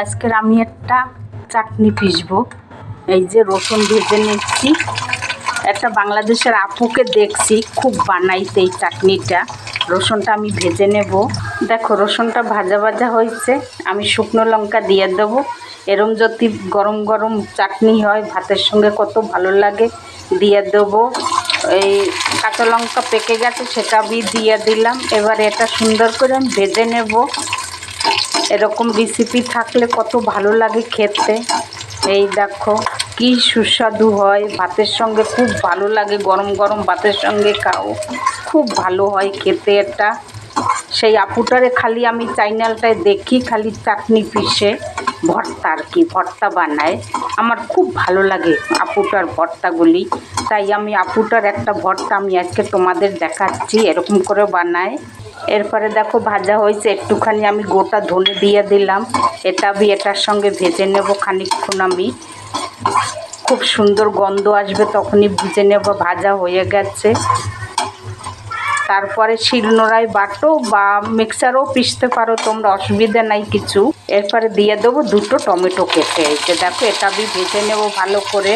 আজকের আমি একটা চাটনি পিসবো। এই যে রসুন ভেজে নিচ্ছি। একটা বাংলাদেশের আপুকে দেখছি খুব বানাইতে এই চাটনিটা। রসুনটা আমি ভেজে নেব। দেখো রসুনটা ভাজা ভাজা হয়েছে, আমি শুকনো লঙ্কা দিয়ে দেবো। এরম যদি গরম গরম চাটনি হয় ভাতের সঙ্গে কত ভালো লাগে। দিয়ে দেবো এই কাঁচা লঙ্কা পেকে গেছে, সেটা আমি দিয়ে দিলাম। এবার এটা সুন্দর করে আমি ভেজে নেব। এরকম রেসিপি থাকলে কত ভালো লাগে খেতে। এই দেখো কি সুস্বাদু হয়, ভাতের সঙ্গে খুব ভালো লাগে। গরম গরম ভাতের সঙ্গে খাও, খুব ভালো হয় খেতে এটা। সেই আপুটারে খালি আমি চ্যানেলটায় দেখি, খালি চাটনি পিষে ভর্তা আর কি ভর্তা বানায়। আমার খুব ভালো লাগে আপুটার ভর্তাগুলি, তাই আমি আপুটার একটা ভর্তা আমি আজকে তোমাদের দেখাচ্ছি এরকম করে বানায়। এরপরে দেখো ভাজা হয়েছে, একটুখানি আমি গোটা ধনে দিয়ে দিলাম। এটা আমি এটার সঙ্গে ভেজে নেব খানিকক্ষণ। আমি খুব সুন্দর গন্ধ আসবে তখনই বুঝে নেব ভাজা হয়ে গেছে। তারপরে শিলনোড়ায় বাটো বা মিক্সারও পিষতে পারো তোমরা, অসুবিধা নাই কিছু। এরপরে দিয়ে দেবো দুটো টমেটো কেটে। এই যে দেখো এটা আমি ভেজে নেব ভালো করে।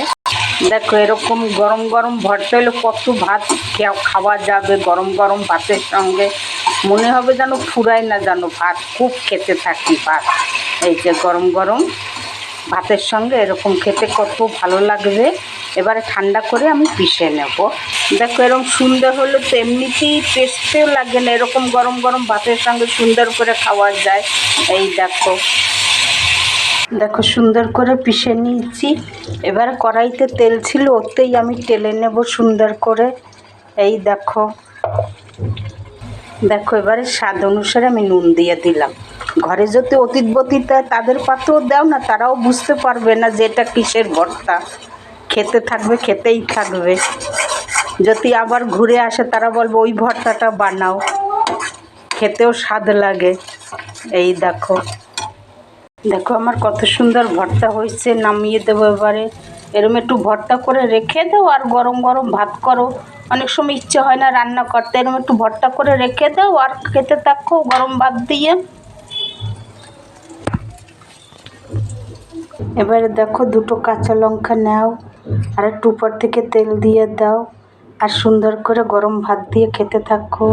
দেখো এরকম গরম গরম ভর্তা হলে কত ভাত খাওয়া যাবে গরম গরম ভাতের সঙ্গে। মনে হবে যেন ফুরায় না, যেন ভাত খুব খেতে থাকি ভাত। এই যে গরম গরম ভাতের সঙ্গে এরকম খেতে কত ভালো লাগবে। এবারে ঠান্ডা করে আমি পিষে নেব। দেখো এরকম সুন্দর হলে তো এমনিতেই টেস্টেও লাগে না, এরকম গরম গরম ভাতের সঙ্গে সুন্দর করে খাওয়া যায়। এই দেখো দেখো সুন্দর করে পিষে নিয়েছি। এবার কড়াইতে তেল ছিল, ওতেই আমি টেলে নেব সুন্দর করে। এই দেখো দেখো এবারে স্বাদ অনুসারে আমি নুন দিয়ে দিলাম। ঘরে যদি অতীত বতীত তাদের পাতেও দাও না, তারাও বুঝতে পারবে না যে এটা কিসের ভর্তা। খেতে থাকবে, খেতেই থাকবে। যদি আবার ঘুরে আসে তারা বলবে ওই ভর্তাটা বানাও, খেতেও স্বাদ লাগে। এই দেখো দেখো আমার কত সুন্দর ভর্তা হয়েছে। নামিয়ে দেবো এবারে। এরম একটু ভর্তা করে রেখে দাও আর গরম গরম ভাত করো। অনেক সময় ইচ্ছে হয় না রান্না করতে, এরম একটু ভর্তা করে রেখে দাও আর খেতে থাকো গরম ভাত দিয়ে। এবারে দেখো দুটো কাঁচা লঙ্কা নাও আর একটু উপর থেকে তেল দিয়ে দাও আর সুন্দর করে গরম ভাত দিয়ে খেতে থাকো।